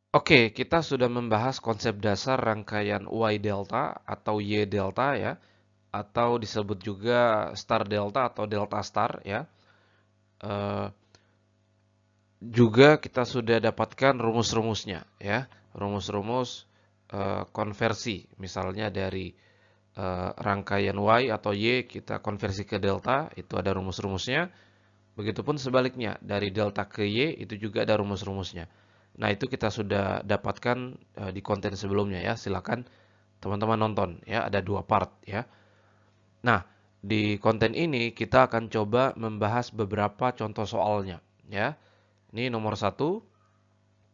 Oke, kita sudah membahas konsep dasar rangkaian Y delta atau Y delta ya, atau disebut juga star delta atau delta star ya. Eh, Juga kita sudah dapatkan rumus-rumusnya ya, rumus-rumus konversi, misalnya dari rangkaian Y atau Y kita konversi ke delta, itu ada rumus-rumusnya. Begitupun sebaliknya, dari delta ke Y itu juga ada rumus-rumusnya. Nah, itu kita sudah dapatkan di konten sebelumnya ya. Silakan teman-teman nonton ya, ada dua part ya. Nah, di konten ini kita akan coba membahas beberapa contoh soalnya ya. Ini nomor satu,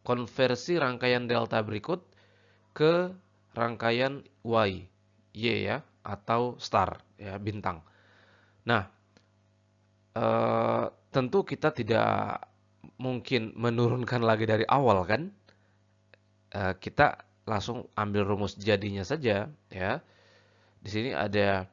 konversi rangkaian delta berikut ke rangkaian Y, Y ya, atau star ya, bintang. Nah, tentu kita tidak mungkin menurunkan lagi dari awal kan. Kita langsung ambil rumus jadinya saja ya. Di sini ada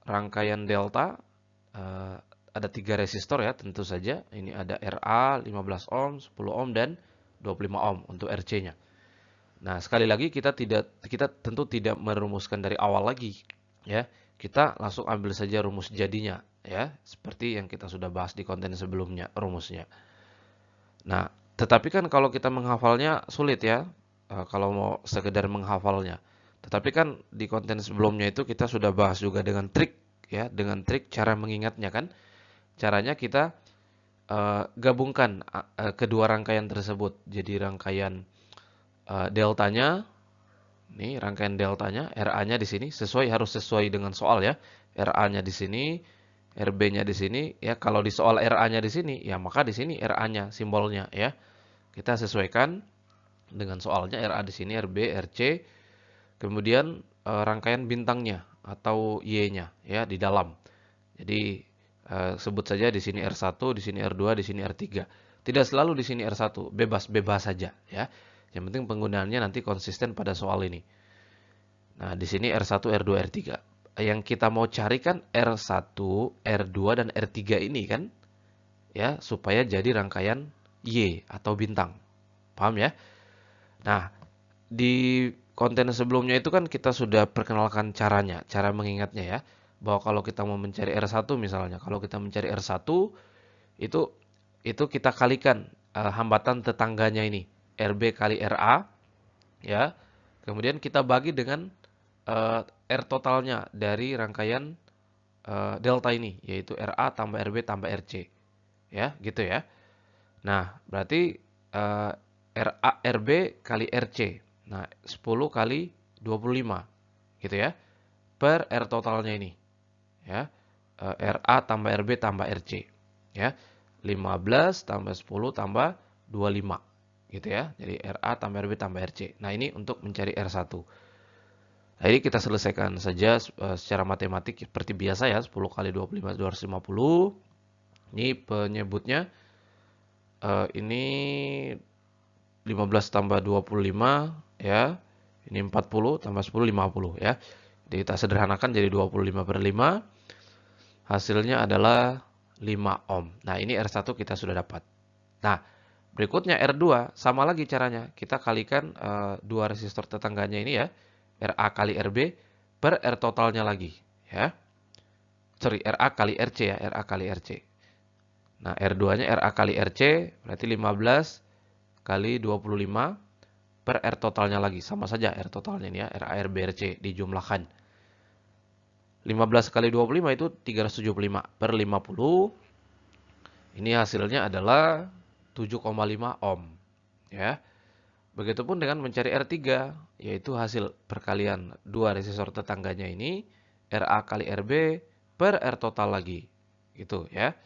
rangkaian delta, eh, ada 3 resistor ya tentu saja. Ini ada RA 15 ohm, 10 ohm dan 25 ohm untuk RC-nya. Nah, sekali lagi kita tentu tidak merumuskan dari awal lagi ya. Kita langsung ambil saja rumus jadinya ya, seperti yang kita sudah bahas di konten sebelumnya rumusnya. Nah, tetapi kan kalau kita menghafalnya sulit ya, kalau mau sekedar menghafalnya. Tetapi kan di konten sebelumnya itu kita sudah bahas juga dengan trik ya, dengan trik cara mengingatnya kan. Caranya kita gabungkan kedua rangkaian tersebut. Jadi rangkaian deltanya, nih rangkaian deltanya, RA-nya di sini harus sesuai dengan soal ya. RA-nya di sini, RB-nya di sini ya. Kalau di soal RA-nya di sini, ya maka di sini RA-nya simbolnya ya. Kita sesuaikan dengan soalnya RA di sini, RB, RC, kemudian rangkaian bintangnya atau Y-nya ya di dalam. Jadi sebut saja di sini R1, di sini R2, di sini R3. Tidak selalu di sini R1, bebas-bebas saja ya. Yang penting penggunaannya nanti konsisten pada soal ini. Nah, di sini R1, R2, R3. Yang kita mau cari kan R1, R2 dan R3 ini kan ya supaya jadi rangkaian Y atau bintang. Paham ya? Nah, di konten sebelumnya itu kan kita sudah perkenalkan caranya, cara mengingatnya ya. Bahwa kalau kita mau mencari R1 misalnya, kalau kita mencari R1 itu kita kalikan hambatan tetangganya ini, RB kali RA ya. Kemudian kita bagi dengan R totalnya dari rangkaian delta ini, yaitu RA tambah RB tambah RC. Ya, gitu ya. Nah, berarti RB kali RC. Nah, 10 kali 25 gitu ya. Per R totalnya ini ya. RA tambah RB tambah RC ya. 15 tambah 10 tambah 25 gitu ya. Jadi RA tambah RB tambah RC. Nah, ini untuk mencari R1. Nah, ini kita selesaikan saja secara matematik seperti biasa ya. 10 kali 25 250. Ini penyebutnya ini 15 tambah 25 ya. Ini 40 tambah 10 50 ya. Jadi kita sederhanakan jadi 25 per 5. Hasilnya adalah 5 ohm. Nah, ini R1 kita sudah dapat. Nah, berikutnya R2 sama lagi caranya. Kita kalikan dua resistor tetangganya ini ya. RA kali RB per R totalnya lagi ya. Sorry, RA kali RC ya, RA kali RC. Nah, R2-nya RA kali RC berarti 15 kali 25 per R totalnya lagi. Sama saja R totalnya ini ya, RA, RB, RC dijumlahkan. 15 kali 25 itu 375 per 50. Ini hasilnya adalah 7,5 ohm. Ya. Begitupun dengan mencari R3, yaitu hasil perkalian dua resistor tetangganya ini, RA kali RB per R total lagi. Gitu ya.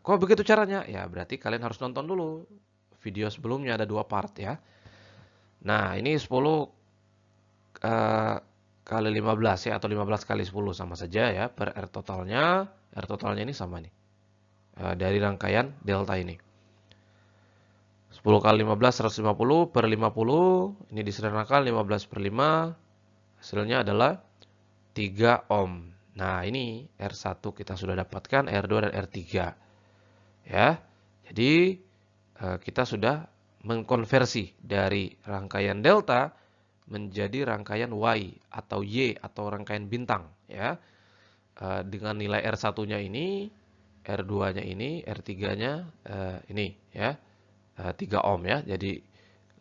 Kok begitu caranya? Ya berarti kalian harus nonton dulu. Video sebelumnya ada dua part ya. Nah, ini 10 kali 15 ya, atau 15 kali 10 sama saja ya, per R totalnya. R totalnya ini sama nih. Dari rangkaian delta ini. 10 kali 15 150 per 50, ini disederhanakan 15 per 5, hasilnya adalah 3 ohm. Nah, ini R1 kita sudah dapatkan, R2 dan R3. Ya. Jadi kita sudah mengkonversi dari rangkaian delta menjadi rangkaian Y atau Y atau rangkaian bintang ya. Dengan nilai R1-nya ini, R2-nya ini, R3-nya ini ya. 3 ohm ya. Jadi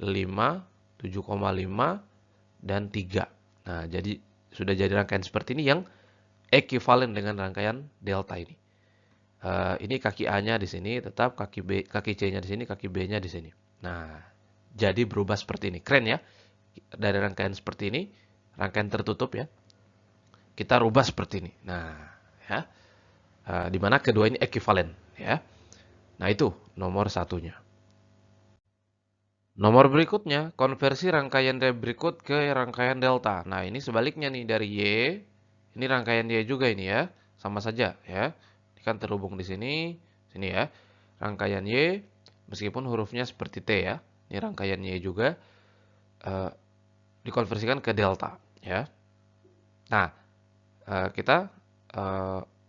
5, 7,5 dan 3. Nah, jadi sudah jadi rangkaian seperti ini yang ekuivalen dengan rangkaian delta ini. Ini kaki A-nya di sini, tetap kaki C-nya di sini, kaki B-nya di sini. Nah, jadi berubah seperti ini. Keren ya. Dari rangkaian seperti ini, rangkaian tertutup ya, kita rubah seperti ini. Nah, ya, di mana kedua ini ekuivalen ya. Nah, itu nomor satunya. Nomor berikutnya, konversi rangkaian Y berikut ke rangkaian delta. Nah, ini sebaliknya nih dari Y. Ini rangkaian Y juga ini ya. Sama saja ya. Ini kan terhubung di sini, sini ya. Rangkaian Y, meskipun hurufnya seperti T ya. Ini rangkaian Y juga dikonversikan ke delta ya. Nah, kita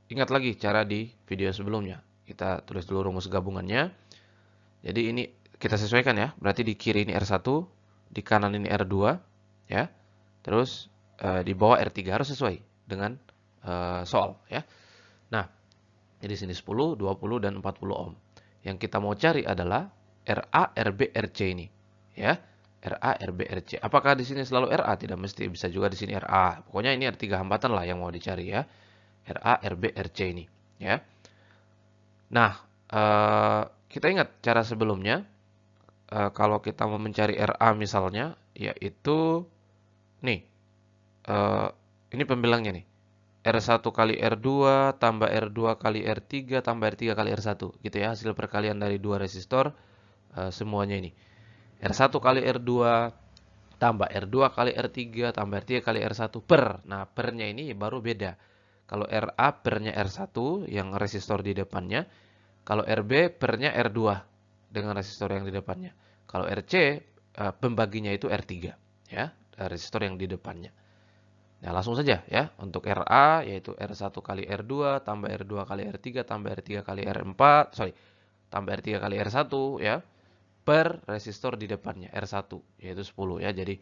ingat lagi cara di video sebelumnya. Kita tulis dulu rumus gabungannya. Jadi ini kita sesuaikan ya. Berarti di kiri ini R1, di kanan ini R2 ya. Terus di bawah R3 harus sesuai dengan soal ya. Nah, jadi sini 10, 20 dan 40 ohm. Yang kita mau cari adalah RA, RB, RC ini ya. RA, RB, RC. Apakah di sini selalu RA? Tidak mesti, bisa juga di sini RA. Pokoknya ini ada 3 hambatan lah yang mau dicari ya. RA, RB, RC ini ya. Nah, kita ingat cara sebelumnya. Kalau kita mau mencari RA misalnya, yaitu nih, ini pembilangnya nih. R1 kali R2 tambah R2 kali R3 tambah R3 kali R1 gitu ya, hasil perkalian dari dua resistor semuanya ini. R1 kali R2 tambah R2 kali R3 tambah R3 kali R1 per. Nah, pernya ini baru beda. Kalau RA pernya R1 yang resistor di depannya, kalau RB pernya R2 dengan resistor yang di depannya. Kalau RC pembaginya itu R3 ya, resistor yang di depannya. Nah, langsung saja ya. Untuk RA yaitu R1 kali R2 tambah R2 kali R3 tambah R3 kali R4, tambah R3 kali R1 ya, per resistor di depannya R1 yaitu 10 ya. Jadi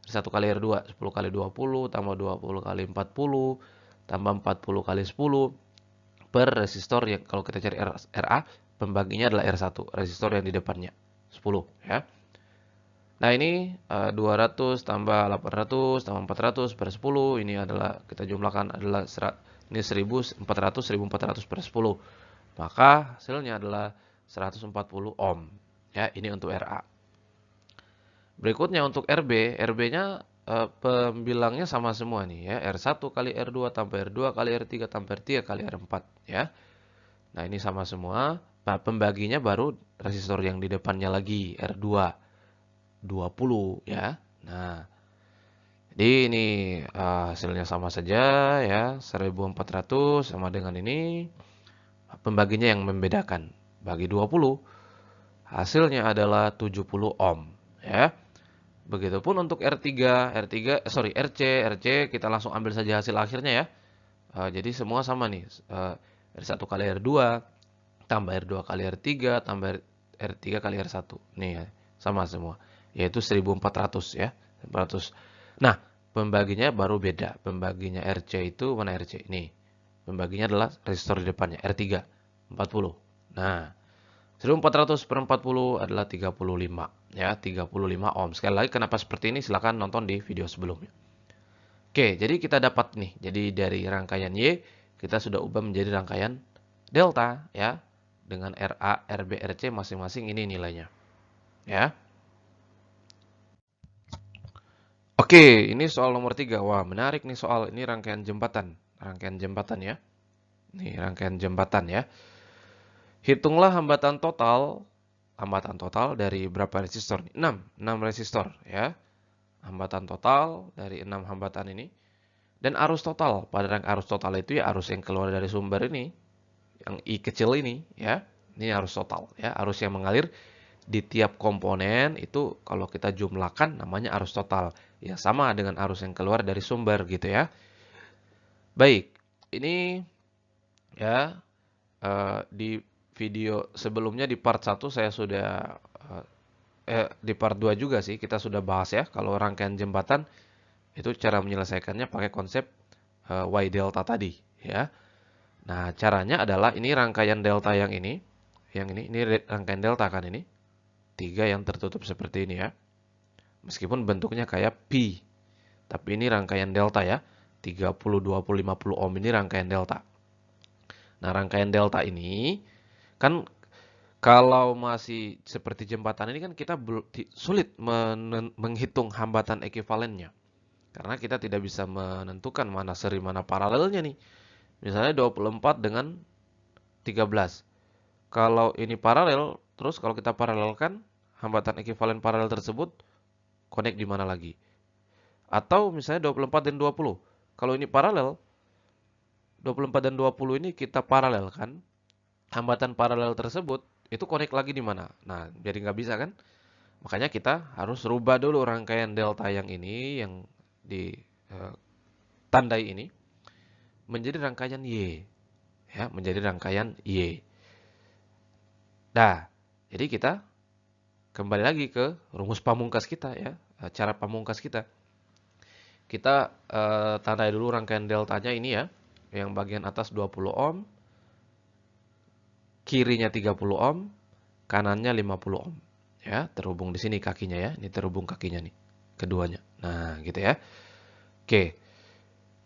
R1 kali R2 10 kali 20 tambah 20 kali 40 tambah 40 kali 10 per resistor yang kalau kita cari RA pembaginya adalah R1, resistor yang di depannya 10 ya. Nah, ini 200 tambah 800 tambah 400 per 10, ini adalah kita jumlahkan adalah ini 1400 per 10. Maka hasilnya adalah 140 ohm. Ya, ini untuk RA. Berikutnya untuk RB, RB-nya pembilangnya sama semua nih ya. R1 kali R2 tambah R2 kali R3 tambah R3 kali R4 ya. Nah, ini sama semua. Nah, pembaginya baru resistor yang di depannya lagi R2 20 ya. Nah, jadi ini hasilnya sama saja ya, 1400 sama dengan ini. Pembaginya yang membedakan. Bagi 20, hasilnya adalah 70 ohm ya. Begitupun untuk RC kita langsung ambil saja hasil akhirnya ya. Jadi semua sama nih. R1 kali R2 tambah R2 kali R3 tambah R3 kali R1. Nih ya, sama semua. Yaitu 1400 ya. 1400. Nah, pembaginya baru beda. Pembaginya RC itu mana RC? Nih. Pembaginya adalah resistor di depannya R3 40. Nah, 1400 per 40 adalah 35 ya, 35 ohm. Sekali lagi kenapa seperti ini silahkan nonton di video sebelumnya. Oke, jadi kita dapat nih. Jadi dari rangkaian Y kita sudah ubah menjadi rangkaian delta ya, dengan RA, RB, RC masing-masing ini nilainya. Ya. Oke, ini soal nomor 3. Wah, menarik nih soal ini rangkaian jembatan. Rangkaian jembatan ya. Nih, rangkaian jembatan ya. Hitunglah hambatan total dari berapa resistor? 6 resistor ya. Hambatan total dari 6 hambatan ini. Dan arus total, pada arus total itu ya arus yang keluar dari sumber ini, yang I kecil ini ya. Ini arus total ya, arus yang mengalir di tiap komponen itu kalau kita jumlahkan namanya arus total. Ya sama dengan arus yang keluar dari sumber gitu ya. Baik, ini ya di video sebelumnya di part 1 saya sudah di part 2 juga sih kita sudah bahas ya, kalau rangkaian jembatan itu cara menyelesaikannya pakai konsep Y delta tadi ya. Nah, caranya adalah ini rangkaian delta yang ini rangkaian delta kan ini. Tiga yang tertutup seperti ini ya. Meskipun bentuknya kayak pi, tapi ini rangkaian delta ya. 30, 20, 50 ohm ini rangkaian delta. Nah, rangkaian delta ini kan kalau masih seperti jembatan ini kan kita sulit menghitung hambatan ekuivalennya. Karena kita tidak bisa menentukan mana seri mana paralelnya nih. Misalnya 24 dengan 13. Kalau ini paralel, terus kalau kita paralelkan, hambatan ekuivalen paralel tersebut connect di mana lagi? Atau misalnya 24 dan 20. Kalau ini paralel, 24 dan 20 ini kita paralelkan, hambatan paralel tersebut itu connect lagi di mana? Nah, jadi nggak bisa kan? Makanya kita harus rubah dulu rangkaian delta yang ini, yang ditandai ini, menjadi rangkaian Y. Ya, menjadi rangkaian Y. Nah, jadi kita kembali lagi ke rumus pamungkas kita ya, cara pamungkas kita. Kita tandai dulu rangkaian deltanya ini ya, yang bagian atas 20 ohm, kirinya 30 ohm, kanannya 50 ohm. Ya, terhubung di sini kakinya ya, ini terhubung kakinya nih, keduanya. Nah, gitu ya. Oke,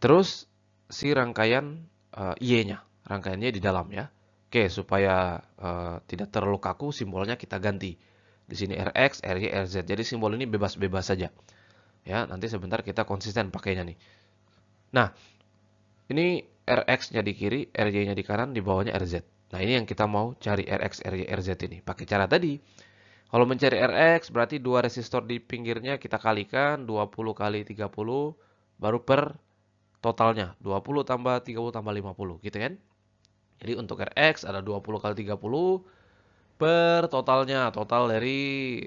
terus si rangkaian Y-nya, rangkaiannya di dalam ya. Oke, supaya tidak terlalu kaku, simbolnya kita ganti. Di sini RX, RY, RZ. Jadi simbol ini bebas-bebas saja. Ya, nanti sebentar kita konsisten pakainya nih. Nah, ini RX-nya di kiri, RY-nya di kanan, di bawahnya RZ. Nah, ini yang kita mau cari RX, RY, RZ ini. Pakai cara tadi. Kalau mencari RX, berarti dua resistor di pinggirnya kita kalikan, 20 kali 30, baru per totalnya. 20 tambah 30 tambah 50, gitu kan? Jadi untuk RX ada 20 kali 30, per totalnya. Total dari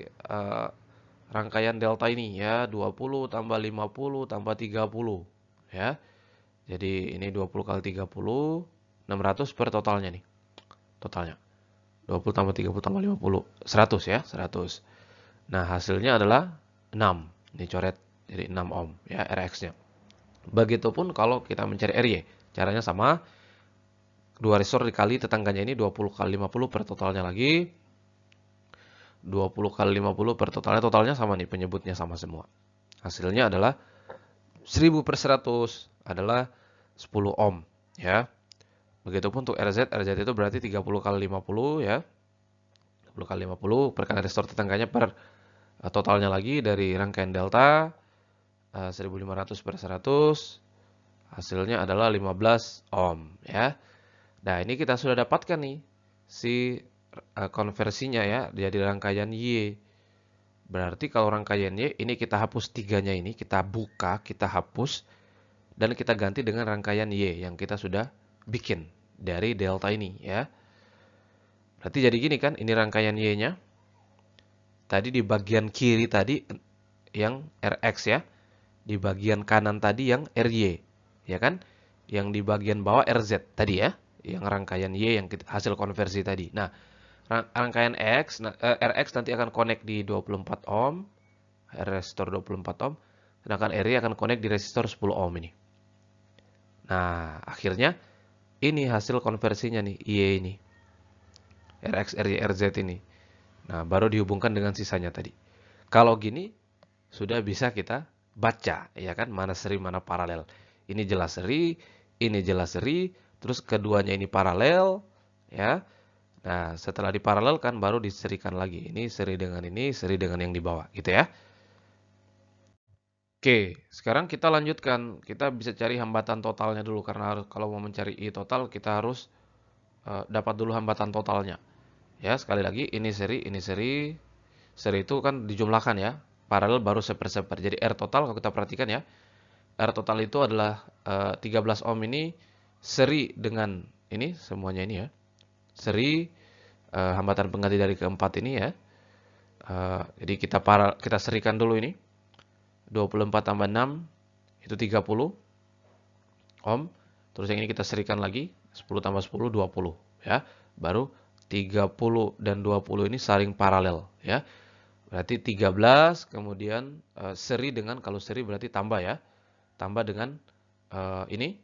rangkaian delta ini ya, 20 tambah 50 tambah 30 ya. Jadi ini 20 kali 30, 600 per totalnya nih. Totalnya. 20 tambah 30 tambah 50, 100 ya, 100. Nah, hasilnya adalah 6. Ini coret jadi 6 ohm ya RX-nya. Begitupun kalau kita mencari RY. Caranya sama. Dua resistor dikali tetangganya ini 20 kali 50 per totalnya lagi. 20 kali 50 per totalnya sama nih, penyebutnya sama semua. Hasilnya adalah 1000 per 100 adalah 10 ohm ya. Begitupun untuk RZ, RZ itu berarti 30 kali 50 ya. 30 kali 50 per kali resistor tetangganya per totalnya lagi dari rangkaian delta 1500 per 100 hasilnya adalah 15 ohm ya. Nah, ini kita sudah dapatkan nih si konversinya ya, jadi rangkaian Y. Berarti kalau rangkaian Y, ini kita hapus tiganya ini, kita buka, kita hapus, dan kita ganti dengan rangkaian Y yang kita sudah bikin dari delta ini ya. Berarti jadi gini kan, ini rangkaian Y-nya. Tadi di bagian kiri tadi yang RX ya. Di bagian kanan tadi yang RY. Ya kan? Yang di bagian bawah RZ tadi ya. Yang rangkaian Y yang hasil konversi tadi. Nah, rangkaian RX nanti akan connect di 24 ohm. Resistor 24 ohm. Sedangkan RY akan connect di resistor 10 ohm ini. Nah, akhirnya ini hasil konversinya nih, Y ini. RX, RY, RZ ini. Nah, baru dihubungkan dengan sisanya tadi. Kalau gini, sudah bisa kita baca, ya kan, mana seri, mana paralel. Ini jelas seri, ini jelas seri, terus keduanya ini paralel, ya. Nah, setelah diparalelkan, baru diserikan lagi. Ini seri dengan yang di bawah, gitu ya. Oke, sekarang kita lanjutkan. Kita bisa cari hambatan totalnya dulu, karena kalau mau mencari I total, kita harus dapat dulu hambatan totalnya. Ya, sekali lagi, ini seri, ini seri. Seri itu kan dijumlahkan ya. Paralel baru seper-seper. Jadi R total kalau kita perhatikan ya. R total itu adalah 13 ohm ini seri dengan ini semuanya ini ya. Seri hambatan pengganti dari keempat ini ya. Jadi kita serikan dulu ini. 24 tambah 6 itu 30 ohm. Terus yang ini kita serikan lagi. 10 tambah 10 20 ya. Baru 30 dan 20 ini saling paralel ya. Berarti 13, kemudian seri dengan, kalau seri berarti tambah ya. Tambah dengan ini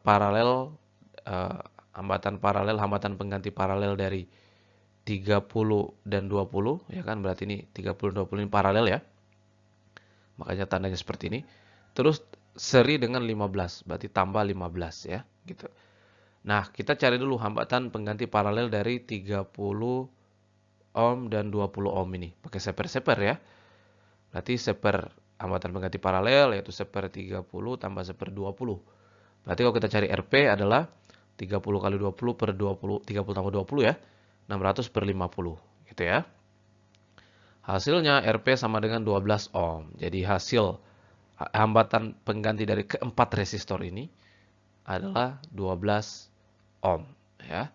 paralel, eh, hambatan pengganti paralel dari 30 dan 20 ya kan, berarti ini 30 dan 20 ini paralel ya. Makanya tandanya seperti ini. Terus seri dengan 15, berarti tambah 15 ya, gitu. Nah, kita cari dulu hambatan pengganti paralel dari 30 ohm dan 20 ohm ini. Pakai seper-seper ya. Berarti seper hambatan pengganti paralel yaitu seper 30 tambah seper 20. Berarti kalau kita cari RP adalah 30 kali 20 per 20, 30 tambah 20 ya. 600 per 50 gitu ya. Hasilnya RP sama dengan 12 ohm. Jadi hasil hambatan pengganti dari keempat resistor ini adalah 12 ohm ya.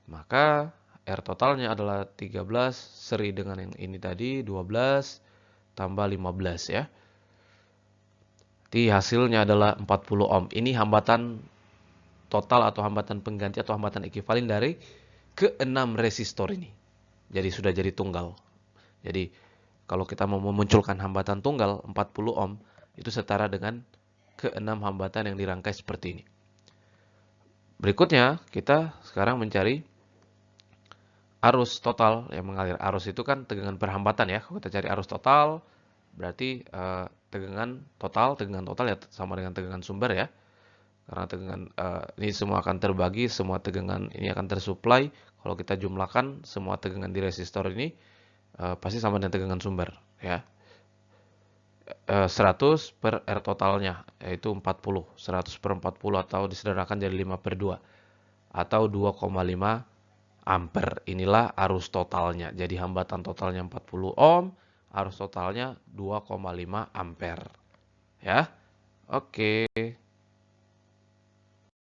Maka R totalnya adalah 13 seri dengan yang ini tadi 12 tambah 15 ya. Jadi hasilnya adalah 40 ohm. Ini hambatan total atau hambatan pengganti atau hambatan ekuivalen dari keenam resistor ini. Jadi sudah jadi tunggal. Jadi kalau kita mau memunculkan hambatan tunggal 40 ohm itu setara dengan keenam hambatan yang dirangkai seperti ini. Berikutnya kita sekarang mencari arus total yang mengalir. Arus itu kan tegangan per hambatan ya. Kalau kita cari arus total berarti tegangan total ya sama dengan tegangan sumber ya. Karena tegangan ini semua akan terbagi, semua tegangan ini akan tersuplai. Kalau kita jumlahkan semua tegangan di resistor ini pasti sama dengan tegangan sumber ya. 100 per R totalnya yaitu 40. 100 per 40 atau disederhanakan jadi 5 per 2 atau 2,5 ampere. Inilah arus totalnya. Jadi hambatan totalnya 40 ohm, arus totalnya 2,5 ampere. Ya. Oke.